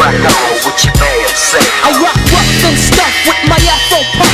Rock on with your man, say. I rock rough and stuff with my afro puff.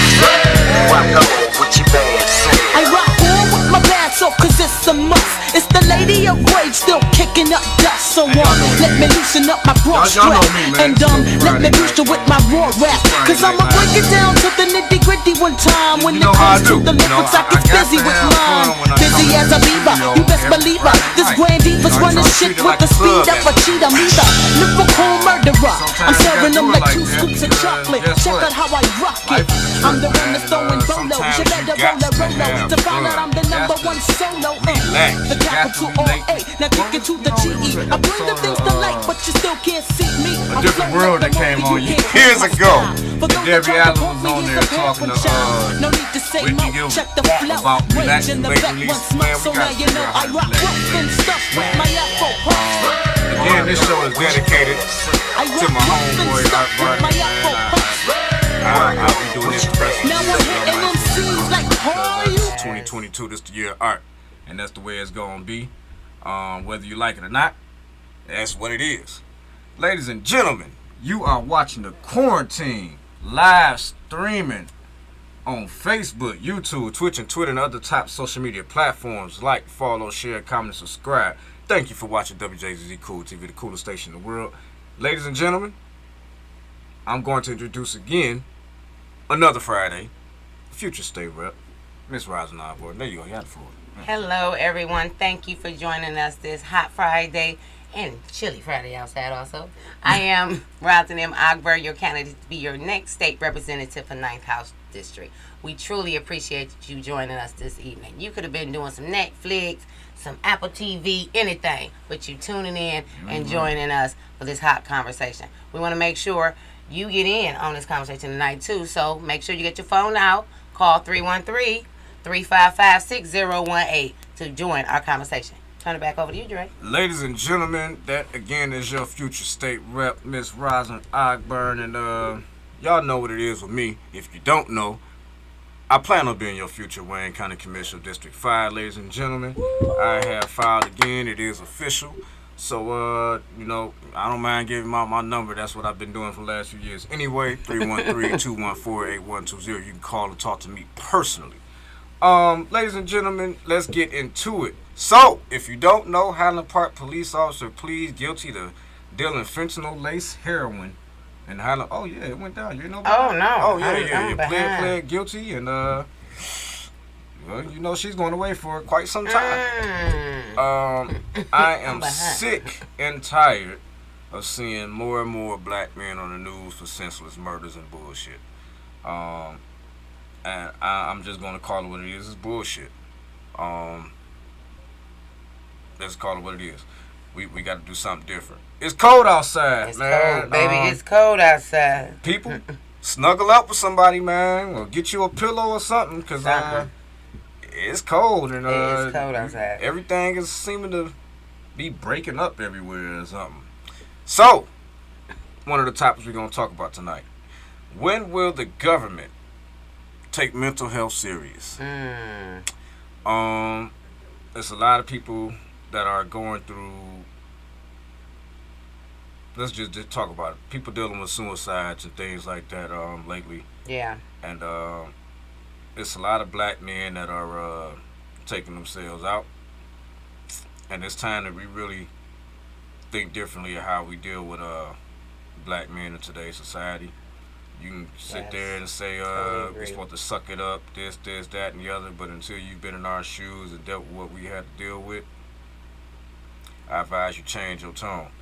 Rock on with your man, say. I rock on with my pants off cause it's a must. It's the lady of rage still kicking up dust. So let me loosen up my broad strap. And let me boost you with my raw rap. Cause I'ma break it down to the nitty gritty one time. When it comes to the lyrics I get busy with mine. Busy as a beaver, you best believe her. This grand diva's running shit with the speed of a cheetah. Me the lyrical murderer. I'm serving them like 2 scoops of chocolate. Check out how I rock it. I'm the one that's throwing bolos. You better roll a rolo to find out I'm the #1 solo. The capital R-A. Now kick it to the G-E. I bring the things to light, but you still can't see me. A different world that came on years ago. And Debbie Allen was on there talking to Whitney Gilbert about relaxing late release. Man, we got to figure out how to Again, this show is dedicated to my homeboy Art Barton. I'll be doing this the rest of the year. 2022, this the year of art. And that's the way it's gonna be. Whether you like it or not, that's what it is. Ladies and gentlemen, you are watching the Quarantine live streaming on Facebook, YouTube, Twitch, and Twitter, and other top social media platforms. Like, follow, share, comment, and subscribe. Thank you for watching WJZZ Cool TV, the coolest station in the world. Ladies and gentlemen, I'm going to introduce again another Friday future state rep, Miss Rosin Osborne. There you go. You had it for it. Hello, everyone. Thank you for joining us this hot Friday and chilly Friday outside also. I am Rosin M. Ogber, your candidate to be your next state representative for 9th House District. We truly appreciate you joining us this evening. You could have been doing some Netflix, some Apple TV, anything, but you tuning in and joining us for this hot conversation. We want to make sure you get in on this conversation tonight too, so make sure you get your phone out. Call 313-355-6018 to join our conversation. Turn it back over to you, Dre. Ladies and gentlemen, that again is your future state rep, Miss Rosin Ogburn, and y'all know what it is with me. If you don't know, I plan on being your future Wayne County Commissioner of District 5, ladies and gentlemen. I have filed again. It is official. So, you know, I don't mind giving out my number. That's what I've been doing for the last few years. Anyway, 313-214-8120. You can call and talk to me personally. Ladies and gentlemen, let's get into it. So, if you don't know, Highland Park police officer pleads guilty to dealing fentanyl lace heroin in Highland. Oh yeah, it went down. You know? Oh no. Oh yeah. You pled guilty, and well, you know she's going away for quite some time. I am sick and tired of seeing more and more black men on the news for senseless murders and bullshit. And I'm just going to call it what it is. It's bullshit. Let's call it what it is. We got to do something different. It's cold outside, it's man. Cold, baby. It's cold outside. People, snuggle up with somebody, man, or get you a pillow or something, because it's cold, and it's cold outside. Everything is seeming to be breaking up everywhere or something. So, one of the topics we're going to talk about tonight. When will the government take mental health serious? There's a lot of people that are going through, let's just talk about it. People dealing with suicides and things like that lately. Yeah. And it's a lot of black men that are taking themselves out. And it's time that we really think differently of how we deal with black men in today's society. You can sit there and say, we're supposed to suck it up, this, that, and the other, but until you've been in our shoes and dealt with what we had to deal with, I advise you change your tone.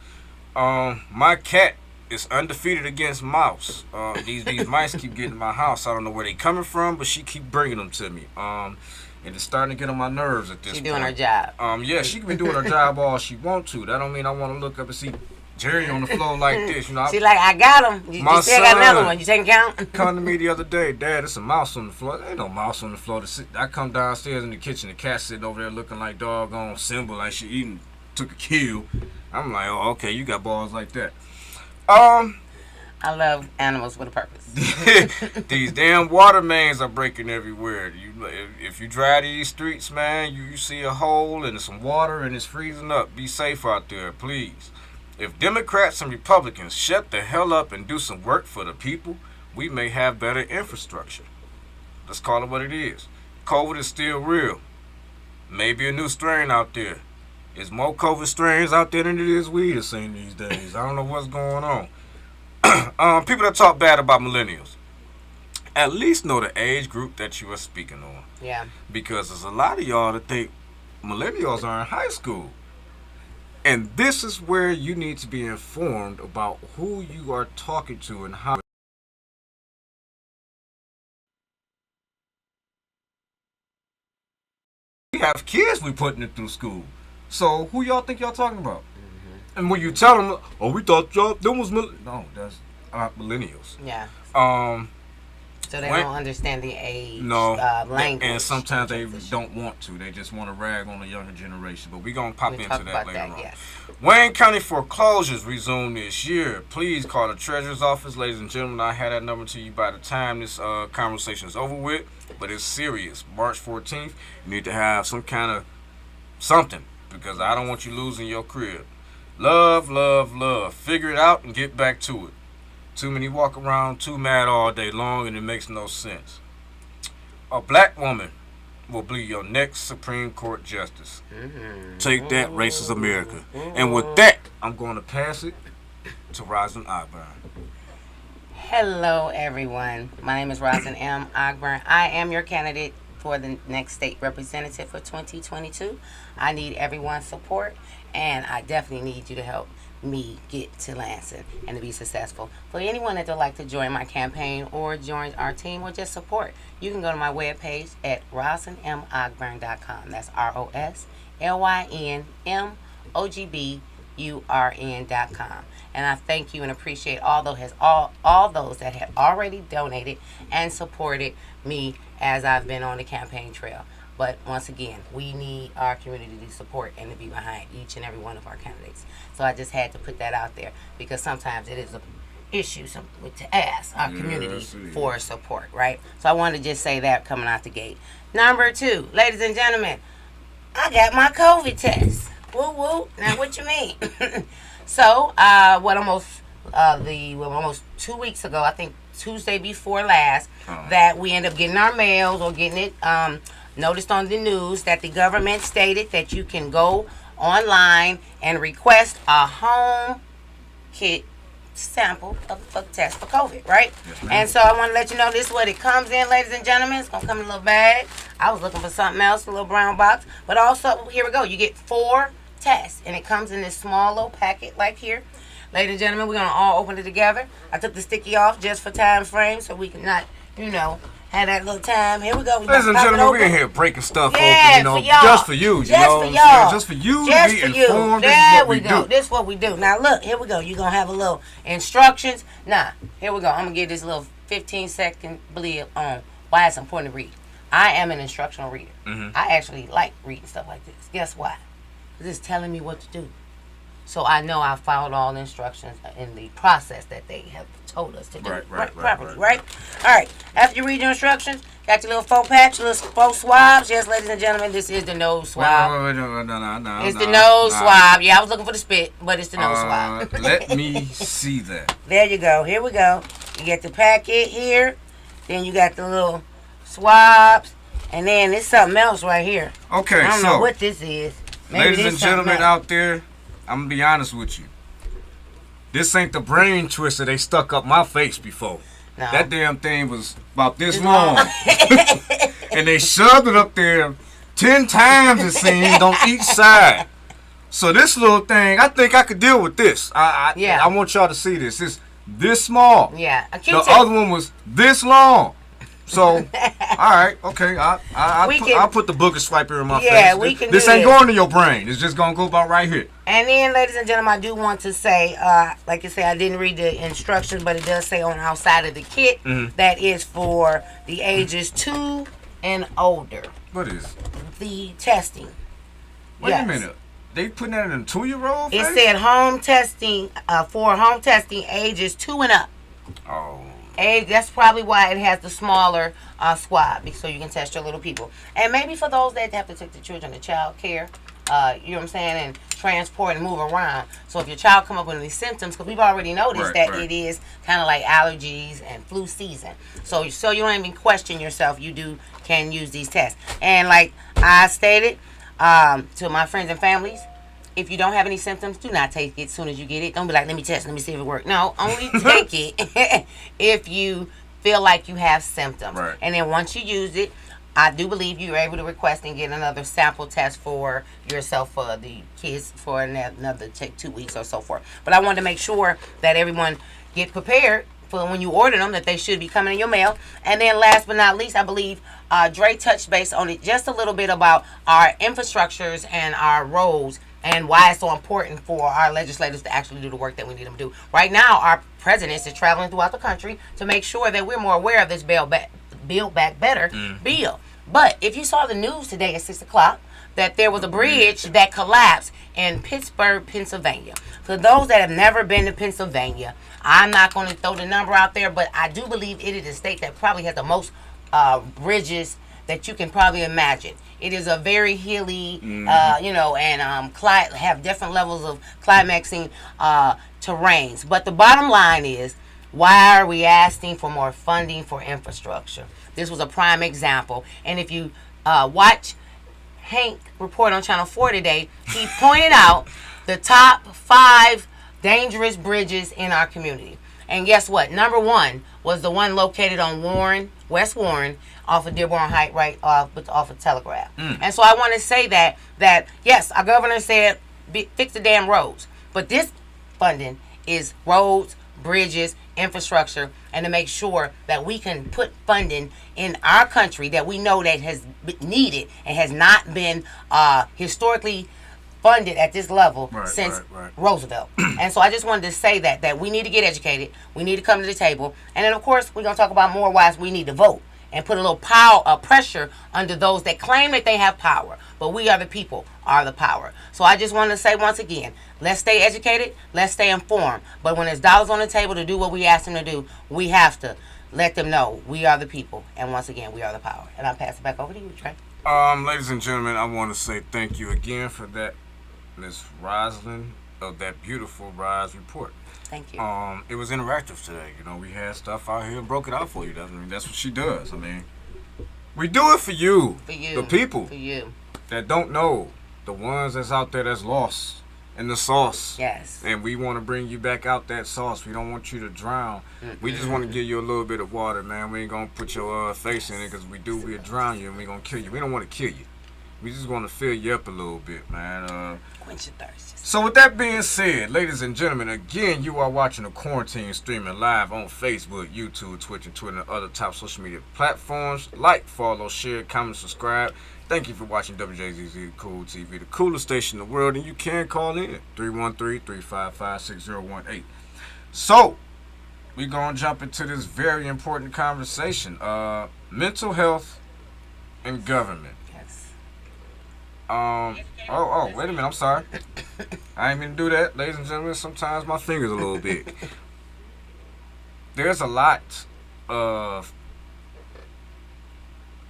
My cat is undefeated against mouse. These mice keep getting in my house. I don't know where they coming from, but she keep bringing them to me. And it's starting to get on my nerves at this point. She doing her job. Yeah, she can be doing her job all she want to. That don't mean I want to look up and see Jerry on the floor like this, you know. She like, I got him. You still got another one. You taking count? Come to me the other day, Dad, there's a mouse on the floor. There ain't no mouse on the floor. I come downstairs in the kitchen, the cat sitting over there looking like doggone Simba, like she took a kill. I'm like, oh, okay, you got balls like that. I love animals with a purpose. These damn water mains are breaking everywhere. If you drive these streets, man, you see a hole and some water and it's freezing up. Be safe out there, please. If Democrats and Republicans shut the hell up and do some work for the people, we may have better infrastructure. Let's call it what it is. COVID is still real. Maybe a new strain out there. There's more COVID strains out there than it is weed is seen these days. I don't know what's going on. People that talk bad about millennials, at least know the age group that you are speaking on. Yeah. Because there's a lot of y'all that think millennials are in high school. And this is where you need to be informed about who you are talking to and how. We have kids we putting it through school. So who y'all think y'all talking about? And when you tell them, oh, we thought y'all, them was no, that's millennials. Yeah. So they When- don't understand the age, No, language. and sometimes they don't want to. They just want to rag on the younger generation. But we're going to pop We'll into talk that about later that, on. yes. Wayne County foreclosures resume this year. Please call the Treasurer's Office. Ladies and gentlemen, I had that number to you by the time this conversation is over with. But it's serious. March 14th, you need to have some kind of something. Because I don't want you losing your crib. Love, love, love. Figure it out and get back to it. Too many walk around too mad all day long and it makes no sense. A black woman will be your next Supreme Court Justice. Take that, racist America. And with that, I'm going to pass it to Rosin Ogburn. Hello, everyone. My name is Rosin M. Ogburn. I am your candidate for the next state representative for 2022. I need everyone's support, and I definitely need you to help me get to Lansing and to be successful. For anyone that would like to join my campaign or join our team or just support, you can go to my webpage at rosinmogburn.com. That's ROSLYNMOGBURN.com. And I thank you and appreciate all those that have already donated and supported me as I've been on the campaign trail. But once again, we need our community to support and to be behind each and every one of our candidates. So I just had to put that out there because sometimes it is an issue to ask our community for support, right? So I wanted to just say that coming out the gate. Number 2, ladies and gentlemen, I got my COVID test. Woo woo. Now what you mean? So almost 2 weeks ago, I think Tuesday before last, that we end up getting our mails or getting it noticed on the news that the government stated that you can go online and request a home kit sample of a test for COVID, right? Yes, ma'am. And so I want to let you know this is what it comes in, ladies and gentlemen. It's going to come in a little bag. I was looking for something else, a little brown box. But also, here we go. You get 4 tests, and it comes in this small little packet like here. Ladies and gentlemen, we're going to all open it together. I took the sticky off just for time frame so we can not, have that little time. Here we go. Ladies and gentlemen, we're in here breaking stuff Yeah, open, for y'all. just for you, Just for y'all. just for you Just to for be you. informed. There This is what we we go. do. This is what we do. Now look, here we go. You're gonna have a little instructions. Here we go. I'm gonna give this little 15-second blip on why it's important to read. I am an instructional reader. I actually like reading stuff like this. Guess why? Because it's telling me what to do. So I know I followed all the instructions in the process that they have told us to do properly, right? All right. After you read your instructions, got your little 4 patch, little 4 swabs. Yes, ladies and gentlemen, this is the nose swab. It's the nose swab. Yeah, I was looking for the spit, but it's the nose swab. Let me see that. There you go. Here we go. You get the packet here. Then you got the little swabs. And then there's something else right here. Okay, I don't so, know what this is. Maybe ladies this and something gentlemen else. out there, I'm going to be honest with you. This ain't the brain twister they stuck up my face before. No. That damn thing was about this long. And they shoved it up there 10 times, it seemed, on each side. So this little thing, I think I could deal with this. Yeah. I want y'all to see this. It's this small. Yeah, a The Q-tip. other one was this long. So, all right, okay. I'll put the booger swiper in my face. Yeah, we can This do ain't this. going to your brain. It's just going to go about right here. And then, ladies and gentlemen, I do want to say, like I say, I didn't read the instructions, but it does say on outside of the kit that is for the ages 2 and older. What is? The testing. Wait a minute. They putting that in a 2-year-old face? It said home testing for home testing ages 2 and up. Oh. That's probably why it has the smaller swab, so you can test your little people. And maybe for those that have to take the children to child care you know what I'm saying, and transport and move around. So if your child come up with these symptoms, because we've already noticed that it is kind of like allergies and flu season. So you don't even question yourself. You can use these tests. And like I stated to my friends and families, if you don't have any symptoms, do not take it as soon as you get it. Don't be like, let me test, let me see if it works. No, only take it if you feel like you have symptoms. Right. And then once you use it, I do believe you're able to request and get another sample test for yourself, for the kids, for another 2 weeks or so forth. But I wanted to make sure that everyone get prepared for when you order them, that they should be coming in your mail. And then last but not least, I believe Dre touched base on it just a little bit about our infrastructures and our roads and why it's so important for our legislators to actually do the work that we need them to do. Right now, our president is traveling throughout the country to make sure that we're more aware of this Build Back Better bill. But if you saw the news today at 6 o'clock, that there was a bridge that collapsed in Pittsburgh, Pennsylvania. For those that have never been to Pennsylvania, I'm not going to throw the number out there, but I do believe it is a state that probably has the most bridges that you can probably imagine. It is a very hilly, and have different levels of climaxing terrains. But the bottom line is, why are we asking for more funding for infrastructure? This was a prime example. And if you watch Hank report on Channel 4 today, he pointed out the top 5 dangerous bridges in our community. And guess what? Number 1 was the one located on West Warren, off of Dearborn Heights, right off of Telegraph. And so I want to say that yes, our governor said fix the damn roads, but this funding is roads, bridges, infrastructure, and to make sure that we can put funding in our country that we know that has been needed and has not been historically funded at this level since Roosevelt. And so I just wanted to say that we need to get educated. We need to come to the table. And then, of course, we're going to talk about more why we need to vote and put a little pressure under those that claim that they have power. But we are the people, are the power. So I just want to say once again, let's stay educated, let's stay informed. But when there's dollars on the table to do what we ask them to do, we have to let them know we are the people. And once again, we are the power. And I'll pass it back over to you, Trey. Ladies and gentlemen, I want to say thank you again for that, Miss Rosalind, of that beautiful Rise report. Thank you. It was interactive today. We had stuff out here and broke it out for you. That's what she does. We do it for you. For you. The people. For you. That don't know. The ones that's out there that's lost in the sauce. Yes. And we want to bring you back out that sauce. We don't want you to drown. We just want to give you a little bit of water, man. We ain't going to put your face in it, because we'll drown you and we going to kill you. We don't want to kill you. We just want to fill you up a little bit, man. Quench your thirst. So with that being said, ladies and gentlemen, again, you are watching the Quarantine streaming live on Facebook, YouTube, Twitch, and Twitter, and other top social media platforms. Like, follow, share, comment, subscribe. Thank you for watching WJZZ Cool TV, the coolest station in the world, and you can call in 313-355-6018. So, we're going to jump into this very important conversation. Mental health and government. Wait a minute, I'm sorry. I ain't mean to do that, ladies and gentlemen. Sometimes my fingers a little big. There's a lot of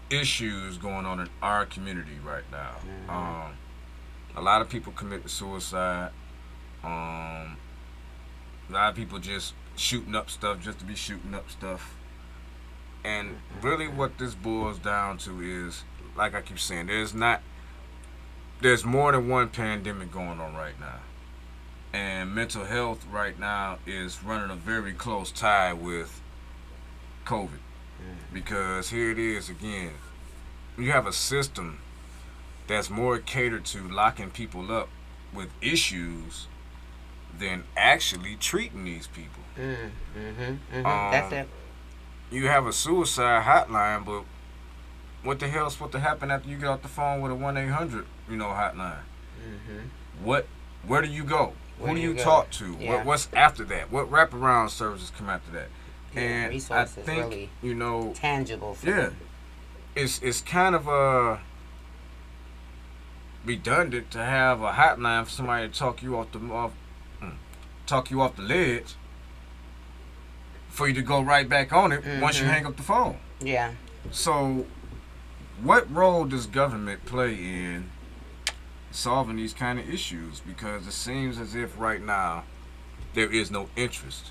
issues going on in our community right now. A lot of people commit suicide. A lot of people just shooting up stuff just to be shooting up stuff. And really what this boils down to is, like I keep saying, there's more than one pandemic going on right now. And mental health right now is running a very close tie with COVID. Because here it is again. You have a system that's more catered to locking people up with issues than actually treating these people. That's it. You have a suicide hotline, but what the hell's supposed to happen after you get off the phone with a 1-800, hotline? Where do you go? Who do you talk to? Yeah. What's after that? What wraparound services come after that? Yeah, and resources I think, really tangible for them. It's kind of redundant to have a hotline for somebody to talk you off the ledge, for you to go right back on it once you hang up the phone. Yeah. So, what role does government play in solving these kind of issues, because it seems as if right now there is no interest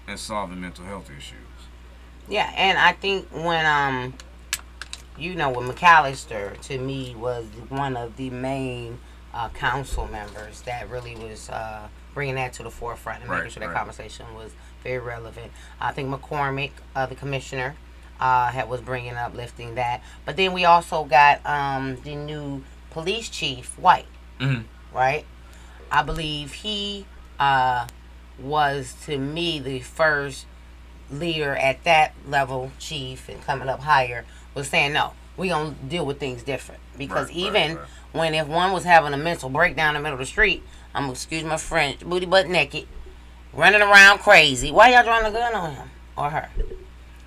in solving mental health issues. Yeah, and I think when when McAllister to me was one of the main council members that really was bringing that to the forefront and making sure that conversation was very relevant. I think McCormick, the commissioner, was bringing up, lifting that. But then we also got the new police chief, White, right? I believe he was, to me, the first leader at that level, chief, and coming up higher, was saying, no, we going to deal with things different. Because when if one was having a mental breakdown in the middle of the street, I'm going to excuse my French, booty butt naked, running around crazy, why y'all drawing a gun on him or her?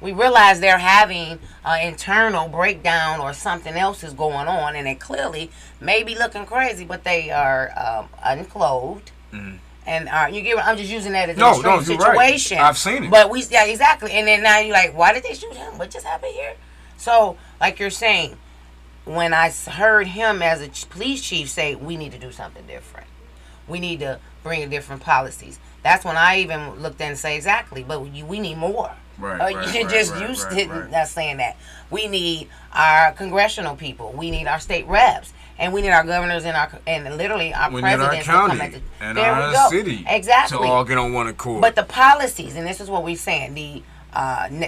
We realize they're having an internal breakdown or something else is going on, and they clearly may be looking crazy, but they are unclothed. And you get what I'm just using that as an extreme situation. Right. I've seen it. But exactly. And then now you're like, why did they shoot him? What just happened here? So, like you're saying, when I heard him as a police chief say, we need to do something different. We need to bring in different policies. That's when I even looked at and say, exactly, but we need more. Not saying that. We need our congressional people. We need our state reps. And we need our governors and literally our presidents to come at the, and there our we go. city exactly. to all get on one accord. But the policies, and this is what we're saying, the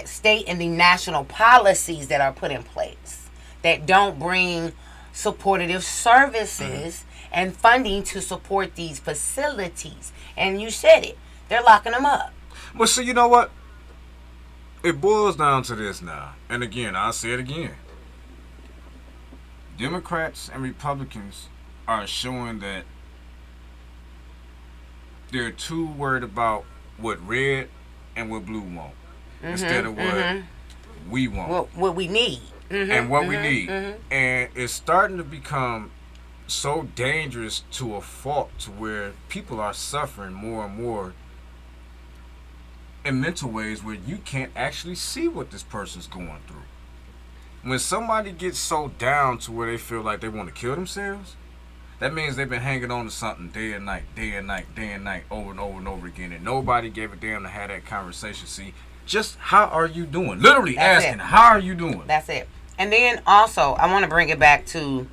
state and the national policies that are put in place that don't bring supportive services and funding to support these facilities. And you said it. They're locking them up. Well, so you know what? It boils down to this now. And again, I'll say it again. Democrats and Republicans are showing that they're too worried about what red and what blue want instead of what we want. What we need. And what we need. And it's starting to become so dangerous to a fault to where people are suffering more and more in mental ways where you can't actually see what this person's going through. When somebody gets so down to where they feel like they want to kill themselves, that means they've been hanging on to something day and night, over and over and over again, and nobody gave a damn to have that conversation. See, just how are you doing? Literally asking, how are you doing? That's it. And then also, I want to bring it back to,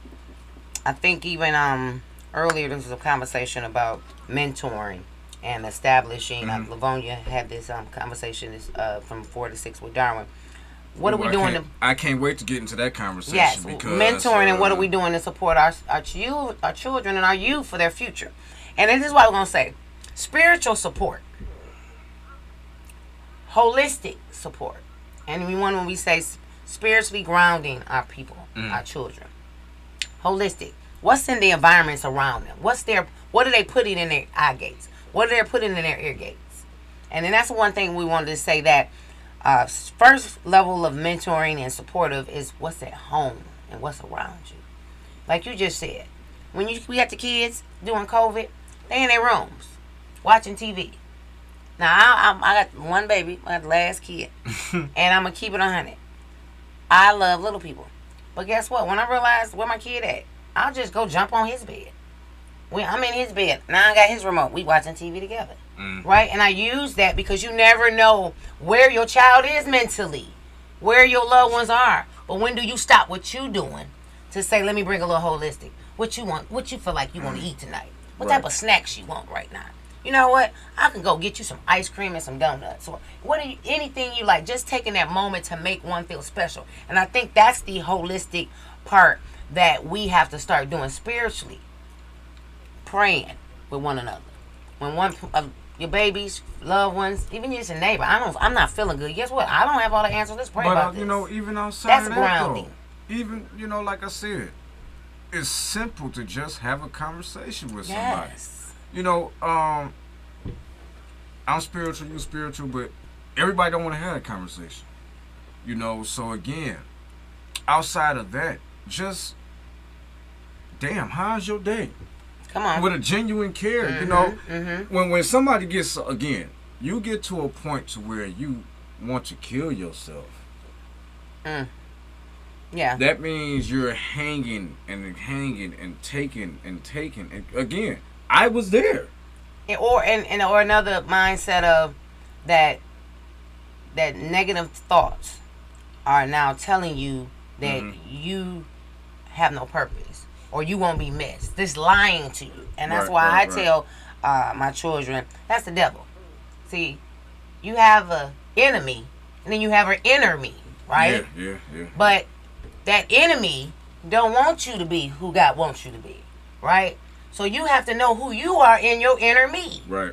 I think even earlier there was a conversation about mentoring and establishing. Livonia had this conversation from 4 to 6 with Darwin. What are we doing? I can't wait to get into that conversation. Yes, because mentoring and what are we doing to support our children and our youth for their future? And this is what we're going to say. Spiritual support. Holistic support. And when we say spiritually grounding our people, our children. Holistic. What's in the environments around them? What are they putting in their eye gates? What are they putting in their ear gates? And then that's one thing we wanted to say, that first level of mentoring and supportive is what's at home and what's around you. Like you just said, when we got the kids doing COVID, they in their rooms watching TV. Now I got one baby, my last kid, and I'm gonna keep it 100. I love little people, but guess what? When I realize where my kid at, I'll just go jump on his bed. I'm in his bed. Now I got his remote. We watching TV together. Right? And I use that because you never know where your child is mentally, where your loved ones are. But when do you stop what you doing to say, let me bring a little holistic? What you want? What you feel like you want to eat tonight? What type of snacks you want right now? You know what? I can go get you some ice cream and some donuts, or anything you like. Just taking that moment to make one feel special. And I think that's the holistic part that we have to start doing spiritually. Praying with one another. When your babies, loved ones, even your neighbor, I'm not feeling good. Guess what? I don't have all the answers. Let's pray about this. But even outside that's of that, grounding. Though, even like I said, it's simple to just have a conversation with somebody. I'm spiritual, you spiritual, but everybody don't want to have that conversation. So again, outside of that, just damn, how's your day? Come on. With a genuine care, when somebody gets, again, you get to a point to where you want to kill yourself. Yeah. Yeah. That means you're hanging and hanging and taking and taking. And again, I was there. Or another mindset of that negative thoughts are now telling you that you have no purpose or you won't be missed. This lying to you. And that's why I tell my children, that's the devil. See, you have a enemy and then you have an inner me, right? Yeah. But that enemy don't want you to be who God wants you to be, right? So you have to know who you are in your inner me. Right.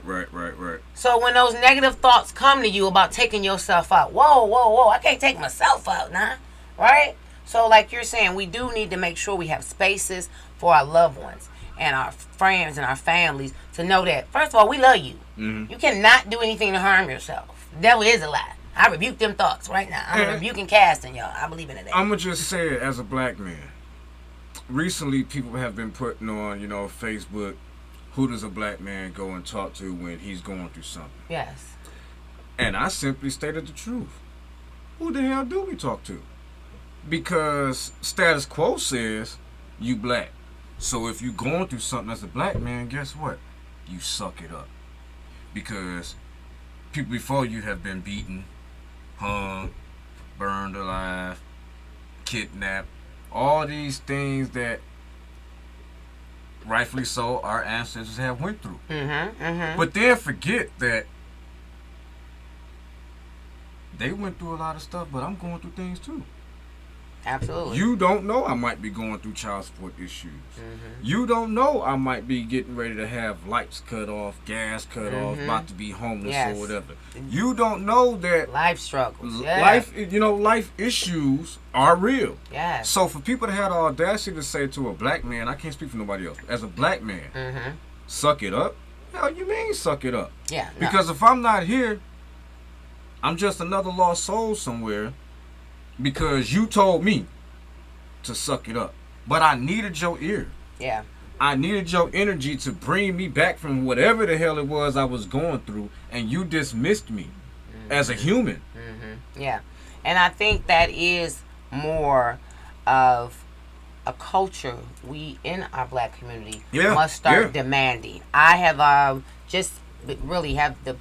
So when those negative thoughts come to you about taking yourself out, whoa, I can't take myself out now, right? So like you're saying, we do need to make sure we have spaces for our loved ones and our friends and our families to know that, first of all, we love you. Mm-hmm. You cannot do anything to harm yourself. The devil is a lie. I rebuke them thoughts right now. I'm rebuking casting, y'all. I believe in it. I'm going to just say it as a black man. Recently, people have been putting on, Facebook, who does a black man go and talk to when he's going through something? Yes. And I simply stated the truth. Who the hell do we talk to? Because status quo says you black. So if you're going through something as a black man, guess what? You suck it up. Because people before you have been beaten, hung, burned alive, kidnapped, all these things that rightfully so our ancestors have went through. But then forget that they went through a lot of stuff, but I'm going through things too. Absolutely. You don't know I might be going through child support issues. You don't know I might be getting ready to have lights cut off, gas cut off, about to be homeless or whatever. You don't know that life struggles. Life issues are real. Yes. So for people to have the audacity to say to a black man, I can't speak for nobody else, as a black man, suck it up? Hell, you mean suck it up? Yeah. No. Because if I'm not here, I'm just another lost soul somewhere. Because you told me to suck it up. But I needed your ear. Yeah. I needed your energy to bring me back from whatever the hell it was I was going through. And you dismissed me as a human. Yeah. And I think that is more of a culture we in our black community must start demanding. I have just really have the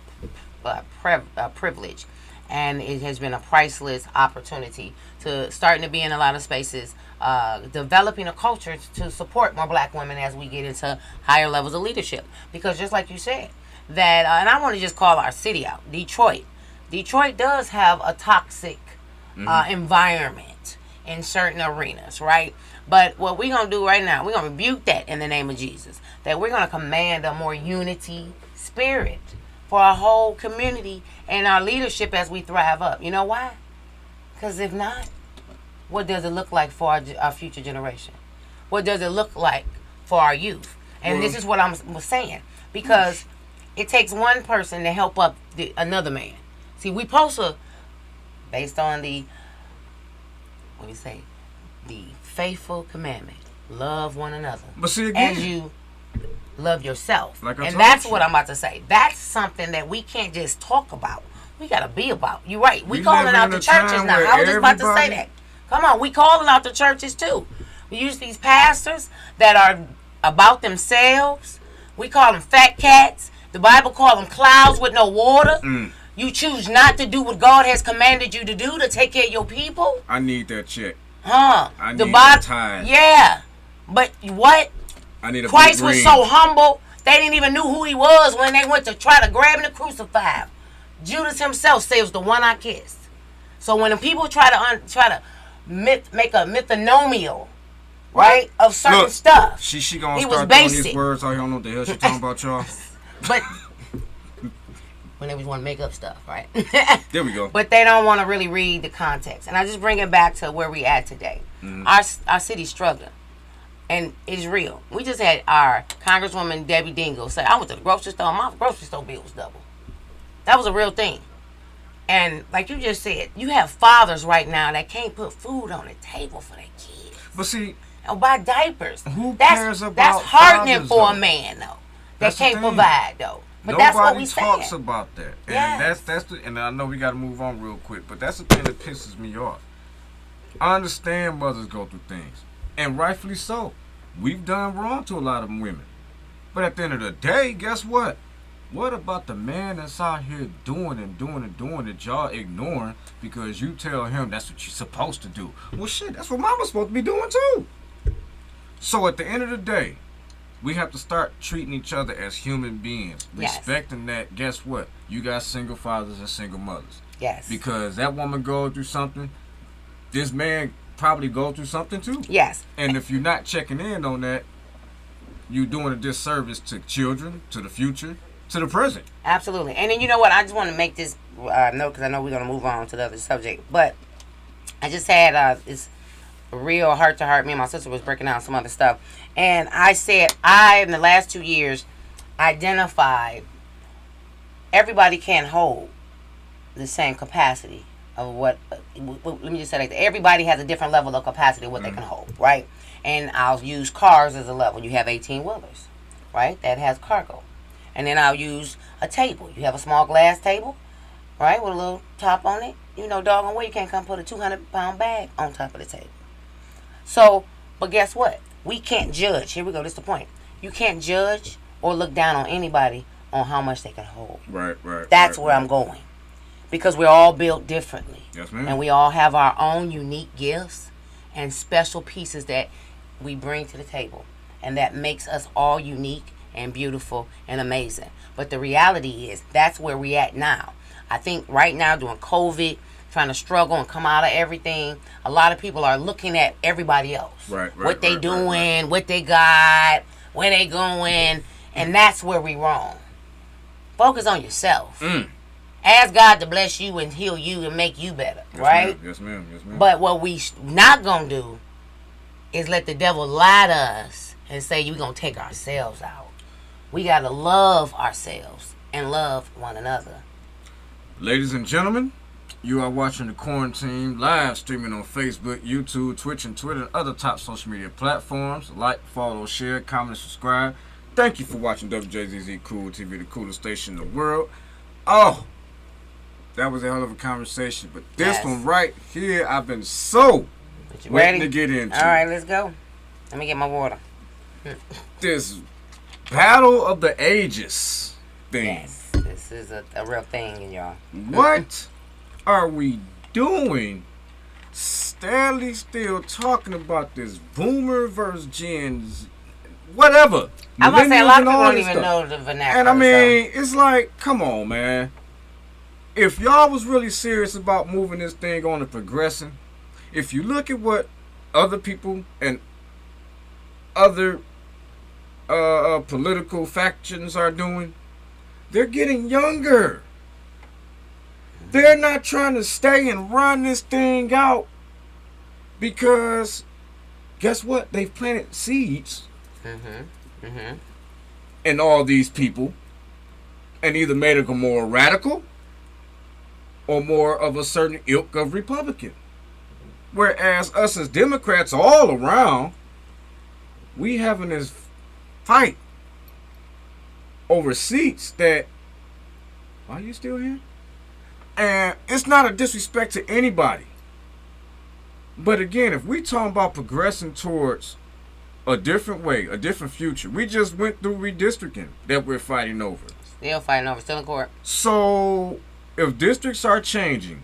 privilege, and it has been a priceless opportunity to starting to be in a lot of spaces, developing a culture to support more black women as we get into higher levels of leadership. Because just like you said, that, and I want to just call our city out, Detroit. Detroit does have a toxic environment in certain arenas, right? But what we're going to do right now, we're going to rebuke that in the name of Jesus. That we're going to command a more unity spirit for our whole community and our leadership as we thrive up. You know why? Because if not, what does it look like for our future generation? What does it look like for our youth? And this is what I was saying. Because it takes one person to help up another man. See, we supposed to, based on the faithful commandment, love one another. But see, again, as you love yourself. And that's what I'm about to say. That's something that we can't just talk about. We got to be about. You're right. We calling out the churches now. I was just about to say that. Come on. We calling out the churches too. We use these pastors that are about themselves. We call them fat cats. The Bible call them clouds with no water. You choose not to do what God has commanded you to do to take care of your people. I need that check. I need that time. Yeah. But what? Christ was so humble, they didn't even know who he was when they went to try to grab him to crucify him. Judas himself says, the one I kissed. So when the people try to make a mythonomial, right, of certain stuff, she gonna start throwing these words out here. I don't know what the hell she talking about, y'all. But when they want to make up stuff, right? There we go. But they don't want to really read the context. And I just bring it back to where we at today. Our city's struggling. And it's real. We just had our Congresswoman Debbie Dingell say, I went to the grocery store, my grocery store bill was double. That was a real thing. And like you just said, you have fathers right now that can't put food on the table for their kids. But see, or buy diapers. Who cares about that's heartening fathers, for though? a man, though. That can't provide, though. But nobody that's what we talks saying. about that. And yes. that's the, and I know we got to move on real quick, but that's the thing that pisses me off. I understand mothers go through things, and rightfully so. We've done wrong to a lot of women. But at the end of the day, guess what? What about the man that's out here doing that y'all ignoring because you tell him that's what you're supposed to do? Well, shit, that's what mama's supposed to be doing too. So at the end of the day, we have to start treating each other as human beings. Yes. Respecting that, guess what? You got single fathers and single mothers. Yes. Because that woman go through something, this man probably go through something too. Yes. And if you're not checking in on that, you're doing a disservice to children, to the future, to the present. Absolutely. And then you know what? I just want to make this note because I know we're going to move on to the other subject. But I just had this real heart-to-heart. Me and my sister was breaking down some other stuff. And I said, in the last 2 years, identified everybody can't hold the same capacity of what, let me just say like that. Everybody has a different level of capacity of what they can hold, right? And I'll use cars as a level. You have 18-wheelers, right? That has cargo. And then I'll use a table. You have a small glass table, right, with a little top on it. You know, doggone well, you can't come put a 200-pound bag on top of the table. So, but guess what? We can't judge. Here we go. This is the point. You can't judge or look down on anybody on how much they can hold. Right. That's where I'm going. Because we're all built differently. Yes, ma'am. And we all have our own unique gifts and special pieces that we bring to the table. And that makes us all unique and beautiful and amazing. But the reality is, that's where we at now. I think right now, during COVID, trying to struggle and come out of everything, a lot of people are looking at everybody else. Right. What they doing, what they got, where they going. And that's where we wrong. Focus on yourself. Ask God to bless you and heal you and make you better, Yes, right? Ma'am. Yes, ma'am. Yes, ma'am. But what we not gonna do is let the devil lie to us and say you're gonna take ourselves out. We gotta love ourselves and love one another. Ladies and gentlemen, you are watching The Quarantine live streaming on Facebook, YouTube, Twitch, and Twitter, and other top social media platforms. Like, follow, share, comment, and subscribe. Thank you for watching WJZZ Cool TV, the coolest station in the world. Oh, that was a hell of a conversation. But this Yes. one right here, I've been so But you waiting ready? to get into. All right, let's go. Let me get my water. This Battle of the Ages thing. Yes, this is a real thing, y'all. What are we doing? Stanley still talking about this boomer versus Gen Z, whatever. I'm gonna say a lot of Millennials and people all don't this even stuff. know the vernacular. And I mean, it's like, come on, man. If y'all was really serious about moving this thing on and progressing, if you look at what other people and other political factions are doing, they're getting younger. They're not trying to stay and run this thing out because guess what? They've planted seeds in all these people and either made them more radical or more of a certain ilk of Republican. Whereas us as Democrats all around, we having this fight over seats that, are you still here? And it's not a disrespect to anybody. But again, if we talking about progressing towards a different way, a different future, we just went through redistricting that we're fighting over. Still fighting over, still in court. So if districts are changing,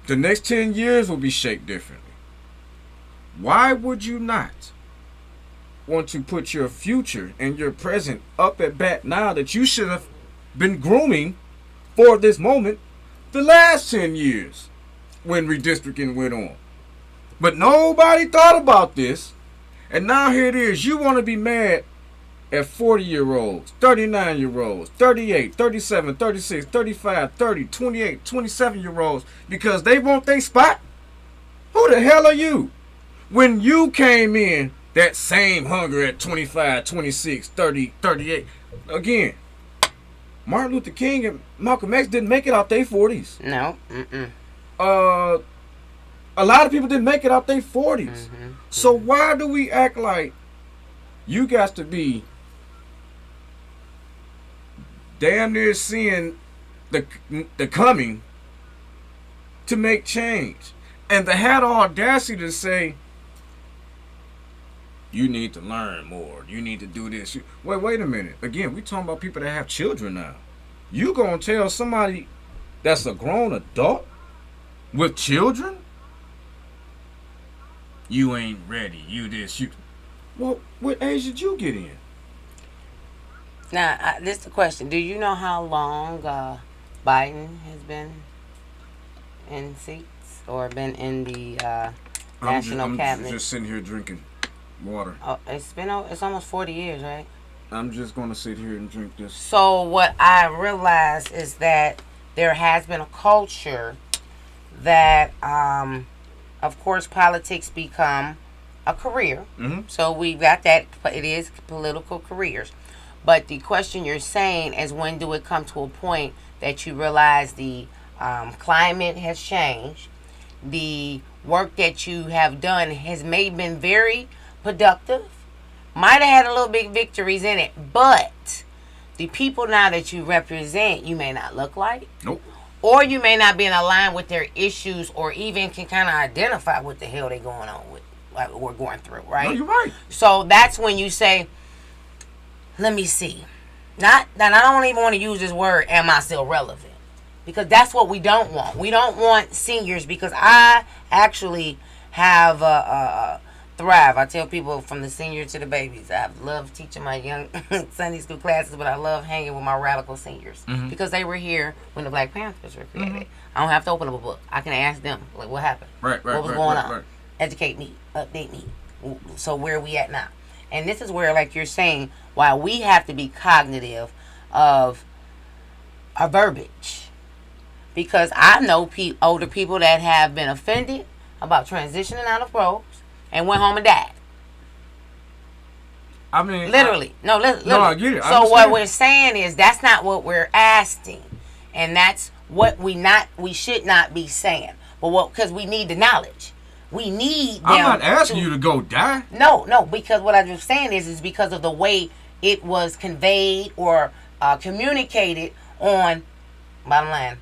the next 10 years will be shaped differently. Why would you not want to put your future and your present up at bat now that you should have been grooming for this moment the last 10 years when redistricting went on? But nobody thought about this, and now here it is. You want to be mad at 40-year-olds, 39-year-olds, 38, 37, 36, 35, 30, 28, 27-year-olds because they want their spot? Who the hell are you? When you came in, that same hunger at 25, 26, 30, 38. Again, Martin Luther King and Malcolm X didn't make it out their 40s. No. A lot of people didn't make it out their 40s. So why do we act like you got to be damn near seeing the coming to make change? And they had the audacity to say, you need to learn more. You need to do this. Wait a minute. Again, we talking about people that have children now. You gonna tell somebody that's a grown adult with children, you ain't ready. You this. You. Well, what age did you get in? Now, this is the question. Do you know how long Biden has been in seats or been in the national cabinet? I'm just sitting here drinking water. Oh, it's almost 40 years, right? I'm just gonna sit here and drink this. So what I realize is that there has been a culture that, of course, politics become a career. Mm-hmm. So we got that. It is political careers. But the question you're saying is, when do it come to a point that you realize the climate has changed, the work that you have done has been very productive, might have had a little big victories in it, but the people now that you represent, you may not look like. Nope. Or you may not be in line with their issues, or even can kind of identify what the hell they going on with, like we're going through, right? No, you're right. So that's when you say, let me see. Not that I don't even want to use this word, am I still relevant? Because that's what we don't want. We don't want seniors, because I actually have thrive. I tell people, from the senior to the babies, I love teaching my young Sunday school classes, but I love hanging with my radical seniors, because they were here when the Black Panthers were created. I don't have to open up a book. I can ask them, like, what happened? Right, what was going on? Educate me, update me. So where are we at now? And this is where, like you're saying, why we have to be cognitive of our verbiage. Because I know older people that have been offended about transitioning out of robes and went home and died. I mean, literally. No, I get it. So what we're saying is, that's not what we're asking, and that's what we should not be saying. But because we need the knowledge. We need them. I'm not asking you to go die. No, because what I'm just saying is because of the way it was conveyed or communicated on. Bottom line,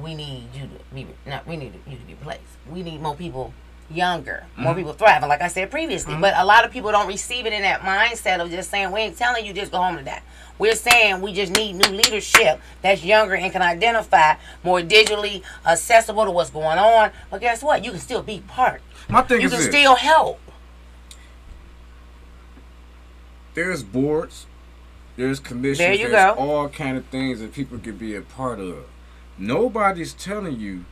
we need you to be. We need you to be replaced. We need more people younger, more people thriving, like I said previously. But a lot of people don't receive it in that mindset of just saying, we ain't telling you just go home to die. We're saying we just need new leadership that's younger and can identify, more digitally accessible to what's going on. But guess what? You can still be part. My thing you is can this. still help. There's boards, there's commissions, there you there's go. all kind of things that people can be a part of. Nobody's telling you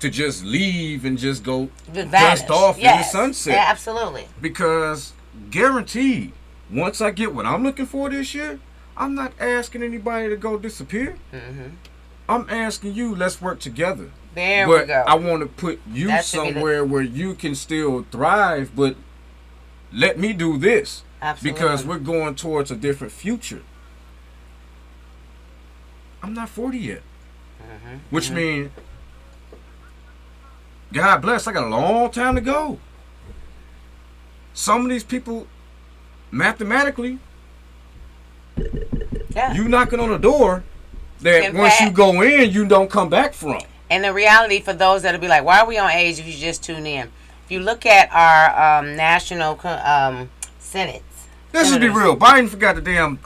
to just leave and just go dust off in the sunset. Yeah, absolutely. Because guaranteed, once I get what I'm looking for this year, I'm not asking anybody to go disappear. I'm asking you, let's work together. There we go. I want to put you somewhere where you can still thrive, but let me do this. Absolutely. Because we're going towards a different future. I'm not 40 yet. Which means, God bless, I got a long time to go. Some of these people, mathematically, you knocking on a door that once you go in, you don't come back from. And the reality for those that'll be like, why are we on age if you just tune in? If you look at our national Senate. Let's just be real. Biden forgot the damn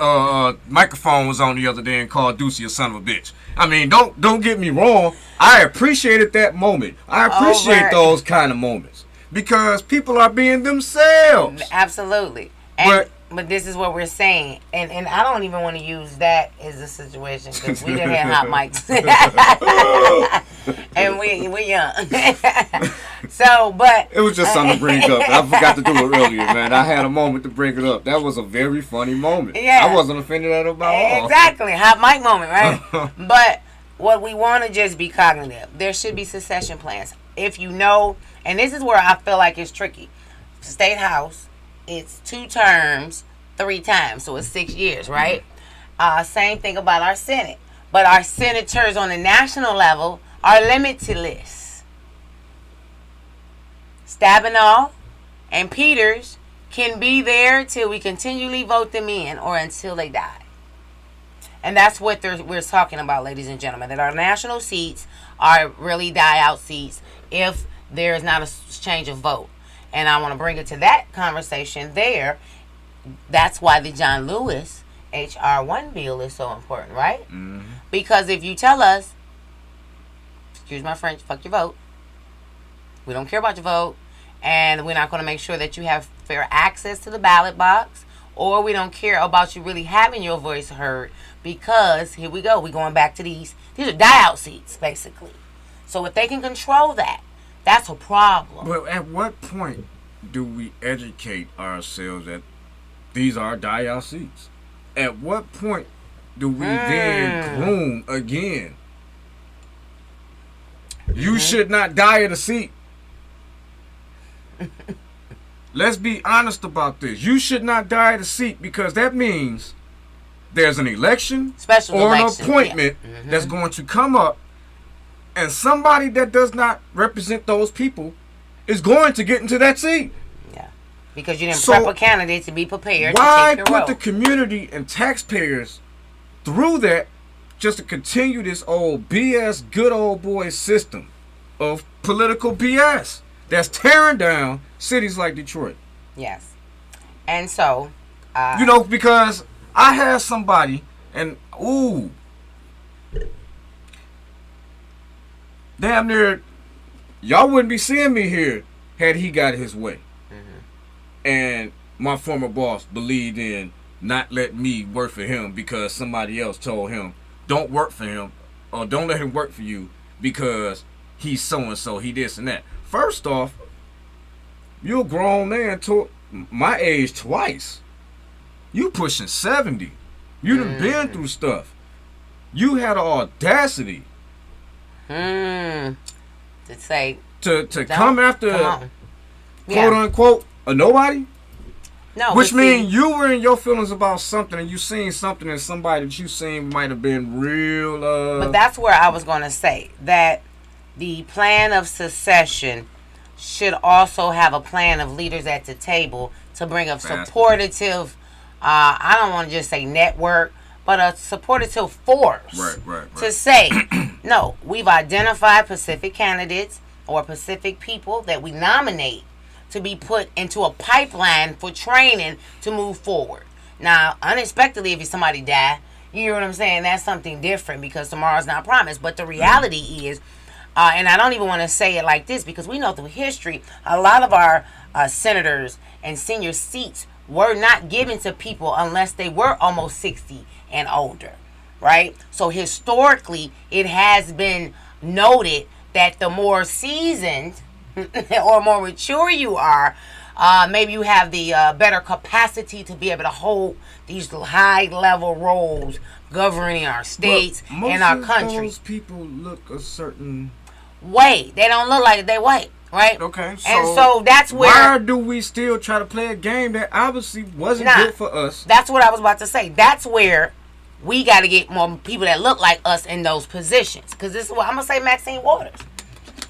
microphone was on the other day and called Ducey a son of a bitch. I mean, don't get me wrong. I appreciated that moment. I appreciate those kind of moments because people are being themselves. Absolutely. And, but this is what we're saying, and I don't even want to use that as a situation because we didn't have hot mics, and we young. So, but it was just something to bring up. I forgot to do it earlier, man. I had a moment to bring it up. That was a very funny moment. Yeah, I wasn't offended at it at all. Exactly, hot mic moment, right? But what we want to just be cognitive. There should be succession plans. If you know, and this is where I feel like it's tricky. State House. It's 2 terms, 3 times, so it's 6 years, right? Same thing about our Senate. But our senators on the national level are limitless. Stabenow and Peters can be there till we continually vote them in or until they die. And that's what we're talking about, ladies and gentlemen, that our national seats are really die-out seats if there is not a change of vote. And I want to bring it to that conversation there. That's why the John Lewis H.R. 1 bill is so important, right? Mm-hmm. Because if you tell us, excuse my French, fuck your vote, we don't care about your vote, and we're not going to make sure that you have fair access to the ballot box, or we don't care about you really having your voice heard, because here we go, we're going back to these are die-out seats, basically. So if they can control that, that's a problem. But at what point do we educate ourselves that these are die-out seats? At what point do we then groom again? You should not die at a seat. Let's be honest about this. You should not die at a seat, because that means there's an election or an appointment that's going to come up, and somebody that does not represent those people is going to get into that seat. Yeah, because you didn't prep a candidate to be prepared to why take your put role. the community and taxpayers through that just to continue this old BS good old boy system of political BS that's tearing down cities like Detroit? Yes. And so because I had somebody, and damn near, y'all wouldn't be seeing me here had he got his way. And my former boss believed in not letting me work for him because somebody else told him, don't work for him, or don't let him work for you because he's so-and-so, he this and that. First off, you're a grown man to my age twice. You pushing 70. You done been through stuff. You had the audacity to say to come after quote unquote a nobody. No, which means you were in your feelings about something, and you seen something in somebody that you seen might have been real. But that's where I was going to say that the plan of secession should also have a plan of leaders at the table to bring a supportive, I don't want to just say network, but a supportive force. Right. To say, no, we've identified Pacific candidates or Pacific people that we nominate to be put into a pipeline for training to move forward. Now, unexpectedly, if somebody die, you know what I'm saying? That's something different because tomorrow's not promised. But the reality is, and I don't even want to say it like this because we know through history, a lot of our senators and senior seats were not given to people unless they were almost 60 and older, right? So historically, it has been noted that the more seasoned or more mature you are, maybe you have the better capacity to be able to hold these high-level roles governing our states and our country. Most people look a certain way. They don't look like they white, right? Okay. And so that's where. Why do we still try to play a game that obviously wasn't good for us? That's what I was about to say. That's where we got to get more people that look like us in those positions. Because this is what I'm going to say, Maxine Waters.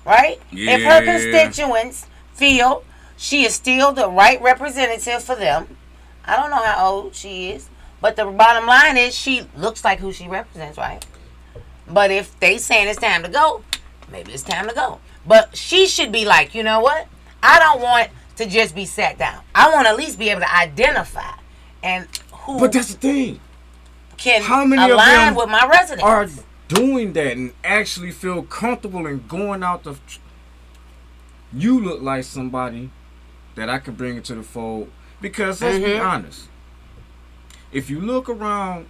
Right? Yeah. If her constituents feel she is still the right representative for them, I don't know how old she is, but the bottom line is she looks like who she represents, right? But if they saying it's time to go, maybe it's time to go. But she should be like, you know what? I don't want to just be sat down. I want to at least be able to identify and who. But that's the thing. Can how many align of them with my residents are doing that and actually feel comfortable in going out the. You look like somebody that I could bring into the fold because let's be honest. If you look around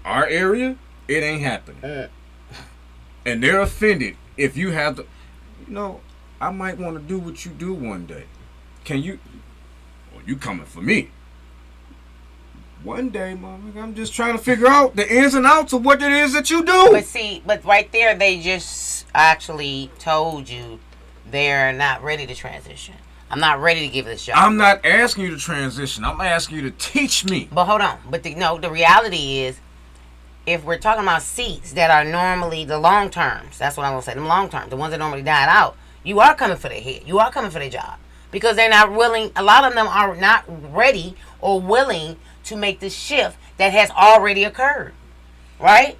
our area, it ain't happening, and they're offended if you have the. You know, I might want to do what you do one day. Can you? Well, you coming for me? One day, mama, I'm just trying to figure out the ins and outs of what it is that you do. But see, right there, they just actually told you they're not ready to transition. I'm not ready to give this job. I'm not asking you to transition. I'm asking you to teach me. But hold on. But the reality is, if we're talking about seats that are normally the long terms, that's what I'm going to say, them long terms, the ones that normally died out, you are coming for their head. You are coming for their job. Because they're not willing, a lot of them are not ready or willing to make the shift that has already occurred. right?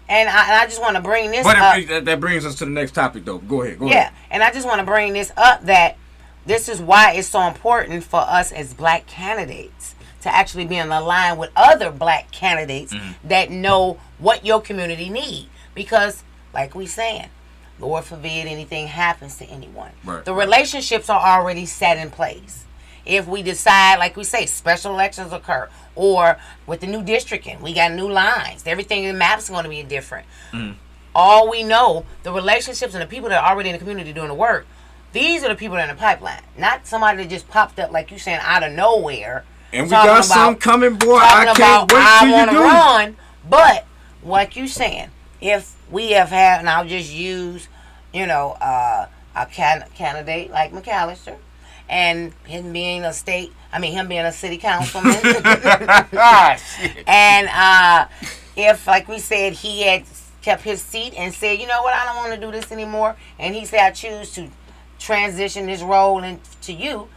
And I just want to bring this But up. that brings us to the next topic, though. Go ahead. Yeah, and I just want to bring this up that this is why it's so important for us as black candidates to actually be in line with other black candidates that know what your community need. Because, like we saying, Lord forbid anything happens to anyone. Right. The relationships are already set in place. If we decide, like we say, special elections occur, or with the new districting, we got new lines. Everything in the map's going to be different. All we know, the relationships and the people that are already in the community doing the work, these are the people that are in the pipeline. Not somebody that just popped up, like you saying, out of nowhere. And we got some coming, boy. I can't wait till you do. Run, but, like you saying, if we have had, and I'll just use, a candidate like McAllister, and him being a city councilman. And if, like we said, he had kept his seat and said, you know what, I don't want to do this anymore, and he said, I choose to transition this role into you,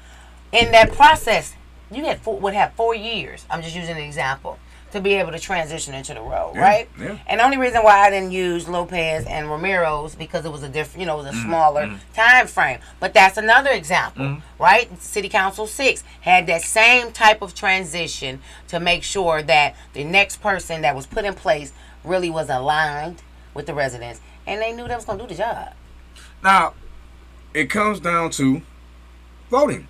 in that process, you would have 4 years, I'm just using an example, to be able to transition into the role, right? Yeah. And the only reason why I didn't use Lopez and Ramiro's because it was a different, it was a smaller time frame. But that's another example, right? City Council 6 had that same type of transition to make sure that the next person that was put in place really was aligned with the residents, and they knew they was going to do the job. Now, it comes down to voting,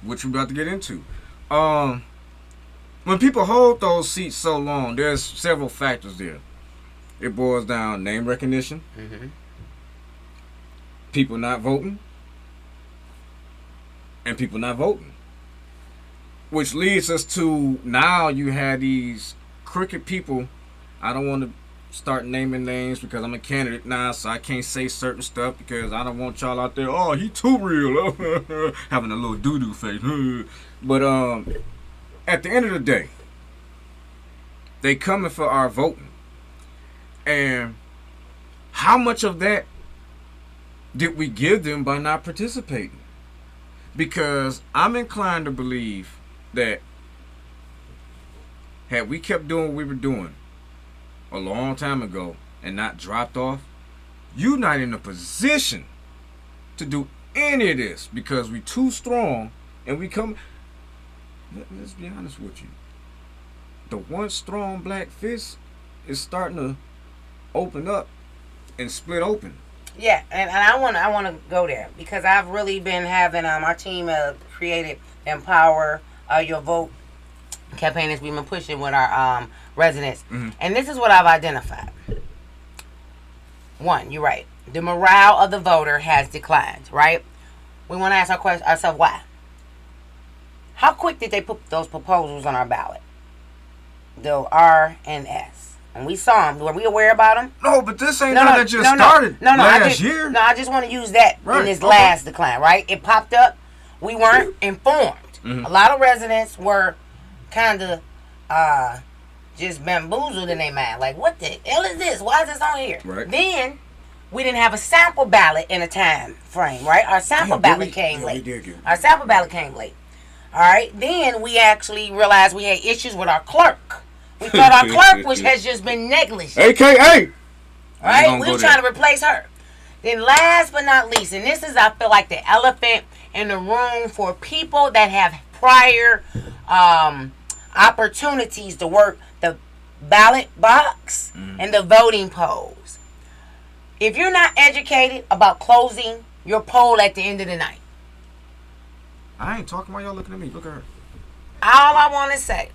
which we're about to get into. When people hold those seats so long, there's several factors there. It boils down name recognition, people not voting, and people not voting. Which leads us to now you have these crooked people. I don't want to start naming names because I'm a candidate now, so I can't say certain stuff because I don't want y'all out there, oh, he too real, having a little doo-doo face. But at the end of the day, they coming for our voting. And how much of that did we give them by not participating? Because I'm inclined to believe that had we kept doing what we were doing a long time ago and not dropped off, you're not in a position to do any of this because we too strong and we come. Let's be honest with you. The once strong black fist is starting to open up and split open. Yeah, and I want to go there because I've really been having our team created Empower Your Vote campaign that we've been pushing with our residents, and this is what I've identified. One, you're right. The morale of the voter has declined. Right? We want to ask ourselves why. How quick did they put those proposals on our ballot? The R and S. And we saw them. Were we aware about them? No, but this ain't that just started last year. No, I just want to use that in this last decline, right? It popped up. We weren't informed. A lot of residents were kind of just bamboozled in their mind. Like, what the hell is this? Why is this on here? Right. Then we didn't have a sample ballot in a time frame, right? Our sample ballot came late. Our sample ballot came late. All right. Then we actually realized we had issues with our clerk. We thought our clerk has just been negligent. AKA. Right? We were trying to replace her. Then last but not least, and this is, I feel like, the elephant in the room for people that have prior opportunities to work the ballot box and the voting polls. If you're not educated about closing your poll at the end of the night. I ain't talking about y'all looking at me. Look at her. All I want to say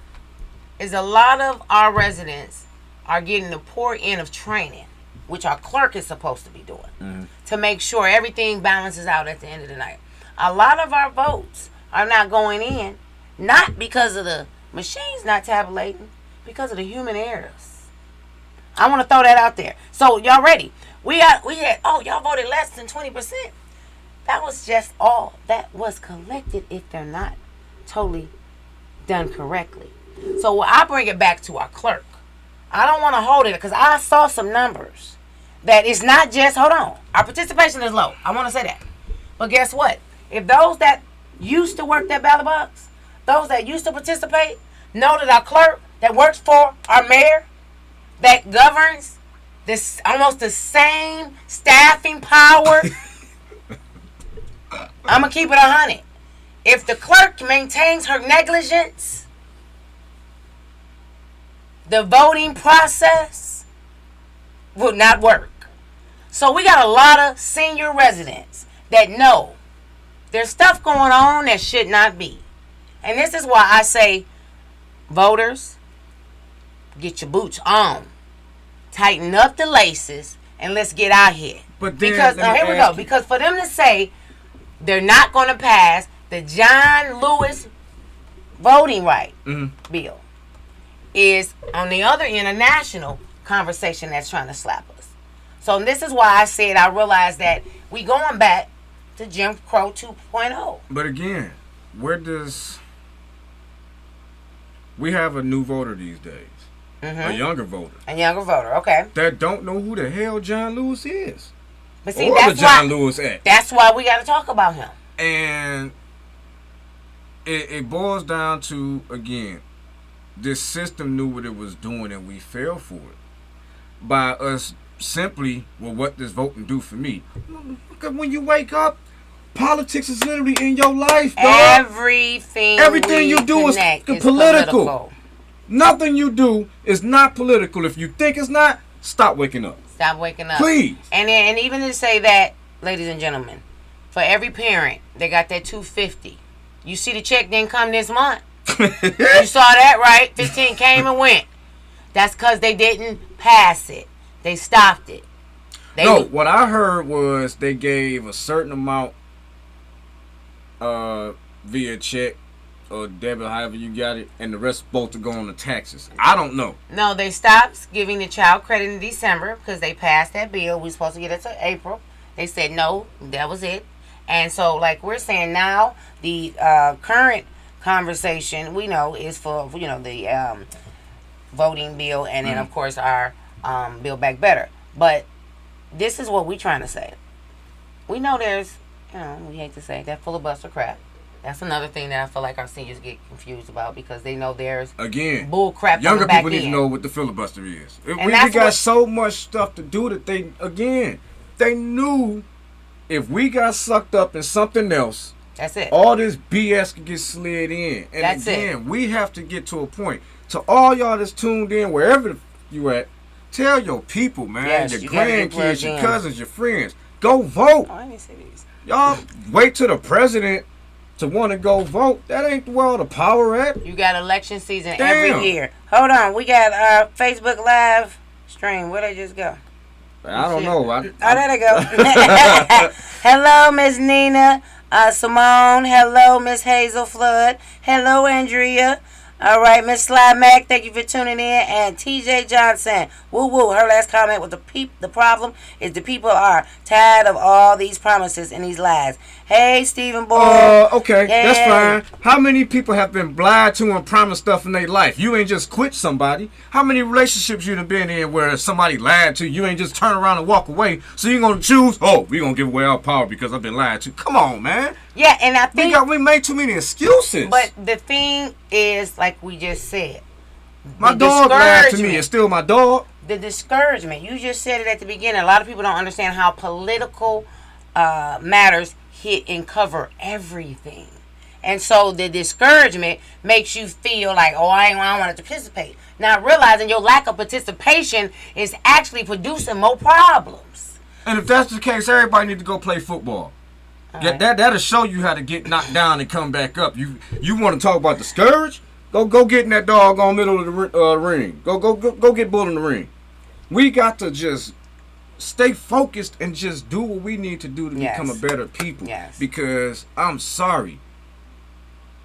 is a lot of our residents are getting the poor end of training, which our clerk is supposed to be doing, to make sure everything balances out at the end of the night. A lot of our votes are not going in, not because of the machines not tabulating, because of the human errors. I want to throw that out there. So y'all ready? We had, y'all voted less than 20%. That was just all that was collected if they're not totally done correctly. So I bring it back to our clerk. I don't want to hold it because I saw some numbers that it's not just, hold on, our participation is low. I want to say that. But guess what? If those that used to work that ballot box, those that used to participate, know that our clerk that works for our mayor that governs this almost the same staffing power. I'm gonna keep it 100. If the clerk maintains her negligence, the voting process will not work. So we got a lot of senior residents that know there's stuff going on that should not be. And this is why I say, voters, get your boots on. Tighten up the laces and let's get out here. But then, because here we go. Because for them to say they're not going to pass the John Lewis voting right bill is on the other end a national conversation that's trying to slap us. So this is why I said I realized that we going back to Jim Crow 2.0. But again, where does we have a new voter these days? A younger voter. A younger voter, okay. That don't know who the hell John Lewis is. But see, or that's the John why, Lewis Act. That's why we got to talk about him. And it boils down to, again, this system knew what it was doing and we fell for it. By us simply, well, what does voting do for me? Because when you wake up, politics is literally in your life, dog. Everything you do is political. Nothing you do is not political. If you think it's not, stop waking up. Stop waking up. Please. And even to say that, ladies and gentlemen, for every parent, they got that $250. You see the check didn't come this month. You saw that, right? 15 came and went. That's because they didn't pass it. They stopped it. What I heard was they gave a certain amount via check or debit, however you got it, and the rest supposed to go on the taxes. I don't know. No, they stopped giving the child credit in December because they passed that bill. We were supposed to get it to April. They said no, that was it. And so, like we're saying now, the current conversation we know is for the voting bill, and then of course our Build Back Better. But this is what we're trying to say. We know there's, we hate to say that filibuster crap. That's another thing that I feel like our seniors get confused about because they know there's bull crap. Younger back people need to end. know what the filibuster is. We that's got so much stuff to do that they knew if we got sucked up in something else, that's it. All this BS could get slid in. And that's again, we have to get to a point. To all y'all that's tuned in, wherever you at, tell your people, man, yes, your you grandkids, your cousins, your friends, go vote. Oh, let me see these. Y'all wait till the president to want to go vote. That ain't where all the power at. You got election season every year. Hold on, we got our Facebook Live stream. Where'd they just go? I don't know. There they go. Hello, Miss Nina. Simone. Hello, Miss Hazel Flood. Hello, Andrea. All right, Miss Sly Mac, thank you for tuning in. And TJ Johnson, woo woo. Her last comment was the problem is the people are tired of all these promises and these lies. Hey, Stephen Boyle. Okay, that's fine. How many people have been lied to and promised stuff in their life? You ain't just quit somebody. How many relationships you done been in where somebody lied to you? Ain't just turn around and walk away. So you gonna choose? Oh, we gonna give away our power because I've been lied to. Come on, man. Yeah, and I think we made too many excuses. But the thing is, like we just said, my dog lied to me. It's still my dog. The discouragement. You just said it at the beginning. A lot of people don't understand how political matters hit and cover everything. And so the discouragement makes you feel like, oh, I don't want to participate. Not realizing your lack of participation is actually producing more problems. And if that's the case, everybody need to go play football. Right. That'll show you how to get knocked down and come back up. You want to talk about discourage? Go get in that doggone middle of the ring. Go get Bull in the ring. We got to just stay focused and just do what we need to do to become a better people. Yes. Because I'm sorry,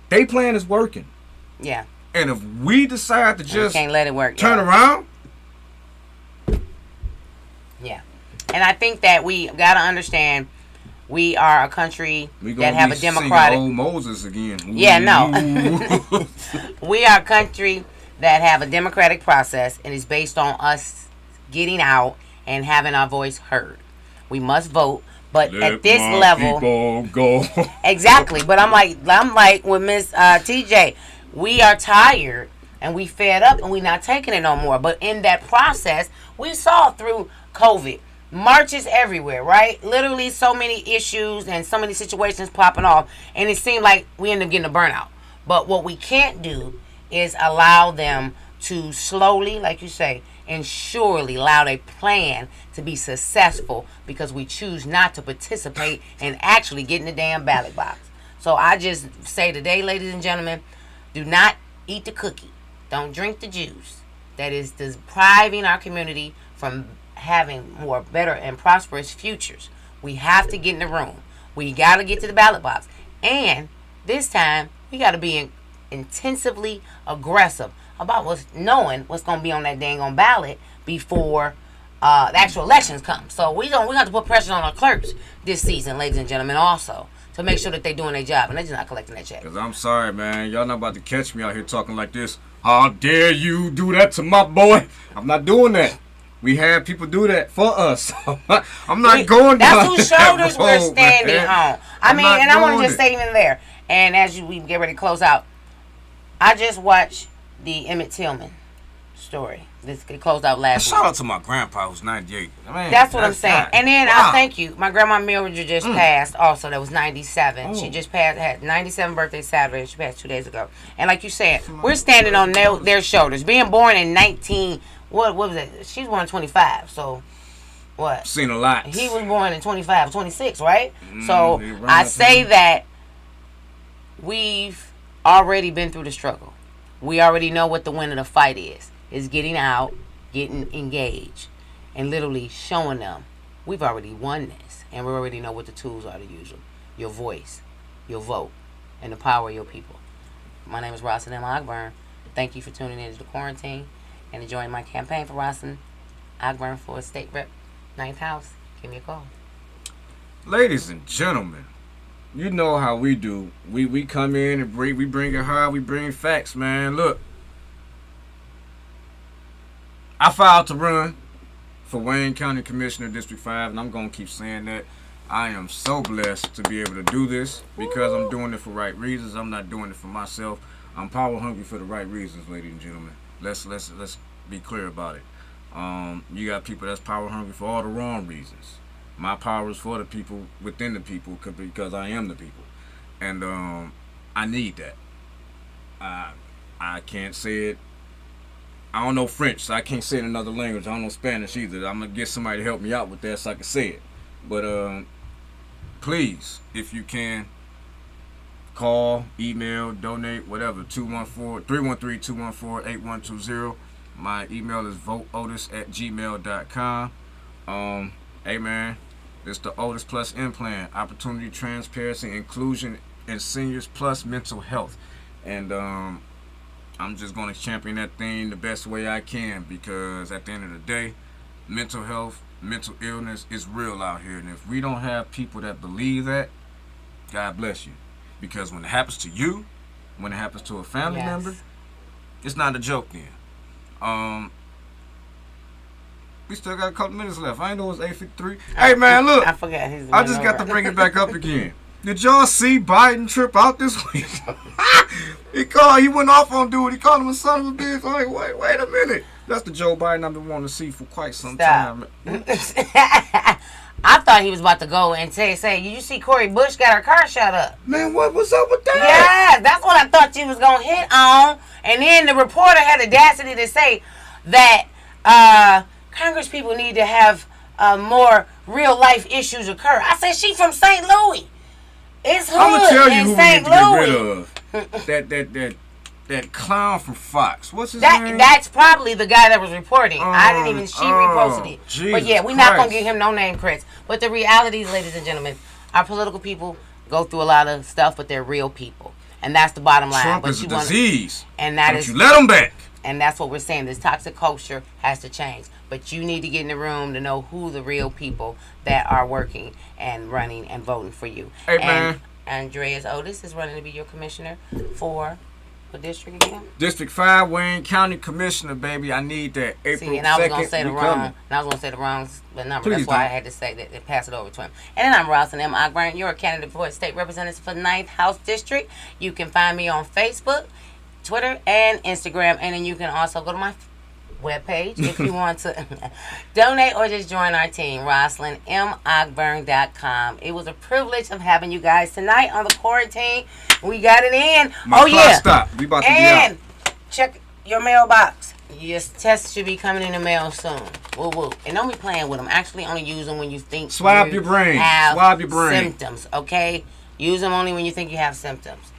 they plan is working. Yeah. And if we decide to just can't let it work, turn around. Yeah. And I think that we got to understand we are a country that have a democratic. Old Moses again. Ooh. Yeah, no. We are a country that have a democratic process and is based on us getting out and having our voice heard. We must vote, but Let at this my level, people go. Exactly. But I'm like with Miss TJ, we are tired, and we fed up and we not taking it no more. But in that process, we saw through COVID, marches everywhere, right? Literally so many issues and so many situations popping off, and it seemed like we ended up getting a burnout. But what we can't do is allow them to slowly, like you say, and surely allow a plan to be successful because we choose not to participate and actually get in the damn ballot box. So I just say today, ladies and gentlemen, do not eat the cookie. Don't drink the juice. That is depriving our community from having more better and prosperous futures. We have to get in the room. We got to get to the ballot box. And this time, we got to be intensively aggressive about knowing what's going to be on that dang on ballot before the actual elections come. So we have to put pressure on our clerks this season, ladies and gentlemen, also, to make sure that they're doing their job and they're just not collecting that check. Because I'm sorry, man. Y'all not about to catch me out here talking like this. How dare you do that to my boy? I'm not doing that. We had people do that for us. I'm not going down That's whose shoulders we're road, standing man. on. I mean, and I want to doing just say even there, and as we get ready to close out, I just watched the Emmett Tillman story. This closed out last Shout week. out to my grandpa who's 98. Man, That's what I'm saying. not- And then Wow. I thank you. My grandma Mildred just passed also. That was 97. Oh. She just passed, had 97 birthday Saturday. She passed 2 days ago. And like you said, we're standing on their shoulders. Being born in 19, what was it? She's born in 25. So what? Seen a lot. He was born in 25, 26, right? he So ran I up say there. that we've already been through the struggle. We already know what the win of the fight is. It's getting out, getting engaged, and literally showing them we've already won this. And we already know what the tools are to use them. Your voice, your vote, and the power of your people. My name is Rosalind M. Ogburn. Thank you for tuning in to The Quarantine and enjoying my campaign for Rosalind Ogburn for State Rep 9th House. Give me a call. Ladies and gentlemen, you know how we do. We come in and we bring it hard. We bring facts, man. Look, I filed to run for Wayne County Commissioner District 5, and I'm going to keep saying that. I am so blessed to be able to do this because I'm doing it for right reasons. I'm not doing it for myself. I'm power hungry for the right reasons, ladies and gentlemen. Let's be clear about it. You got people that's power hungry for all the wrong reasons. My power is for the people within the people because I am the people, and I need that. I can't say it. I don't know French, so I can't say it in another language. I don't know Spanish either. I'm gonna get somebody to help me out with that so I can say it. But please, if you can, call, email, donate, whatever. 313-214-8120. My email is voteotis@gmail.com. Hey man, it's the Otis Plus implant, opportunity, transparency, inclusion, and seniors plus mental health. And I'm just gonna champion that thing the best way I can because at the end of the day, mental health, mental illness is real out here. And if we don't have people that believe that, God bless you. Because when it happens to you, when it happens to a family Yes. member, it's not a joke then. We still got a couple minutes left. I ain't know it was 8:53. Hey man, look. I forgot his I just got to bring it back up again. Did y'all see Biden trip out this week? He went off on dude. He called him a son of a bitch. I'm like, wait a minute. That's the Joe Biden I've been wanting to see for quite some time. I thought he was about to go and say, you see Cori Bush got her car shot up. Man, what's up with that? Yeah, that's what I thought you was going to hit on. And then the reporter had the audacity to say that Congress people need to have more real life issues occur. I said, she from St. Louis. It's hood I'm gonna tell you in who we St. need to get rid Louis. of. That clown from Fox. What's his name? That's probably the guy that was reporting. I didn't even, she reposted it. Jesus But yeah, we're not going to Christ. give him no name creds. But the reality is, ladies and gentlemen, our political people go through a lot of stuff, but they're real people. And that's the bottom line. Trump but is a you wanna- disease. And that Don't is, you let him back. and that's what we're saying. This toxic culture has to change. But you need to get in the room to know who the real people that are working and running and voting for you. Hey, and man. Andreas Otis is running to be your commissioner for what district again? District 5, Wayne County Commissioner, baby. I need that. April See, and I was 2nd, gonna say the we wrong, coming. and I was gonna say the wrong number. Please That's why I don't. had to say that and pass it over to him. And then I'm Rosalind M. Ogburn. You're a candidate for State Representative for 9th House District. You can find me on Facebook Twitter and Instagram. And then you can also go to my webpage if you want to donate or just join our team, RosalindMOgburn.com. It was a privilege of having you guys tonight on the quarantine. We got it in. My clock stopped. We about to be and out. check your mailbox. Your test should be coming in the mail soon. Woo woo. And don't be playing with them. Actually, only use them when you think Swab you your brain. have Swab your brain. symptoms. Okay, use them only when you think you have symptoms.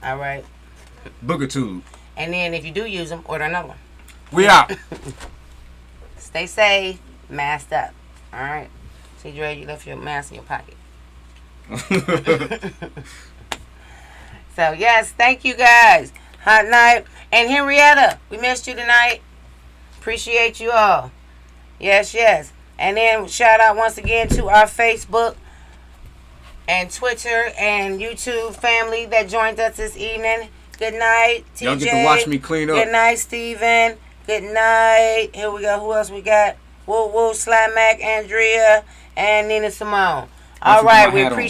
All right. Booger tube. And then if you do use them, order another one. We out. Stay safe, masked up. All right. See, Dre, you left your mask in your pocket. So, yes, thank you guys. Hot night. And Henrietta, we missed you tonight. Appreciate you all. Yes, yes. And then shout out once again to our Facebook and Twitter and YouTube family that joined us this evening. Good night, TJ. Y'all get to watch me clean up. Good night, Steven. Good night. Here we go. Who else we got? Woo Woo, Sly Mac, Andrea, and Nina Simone. All right, we appreciate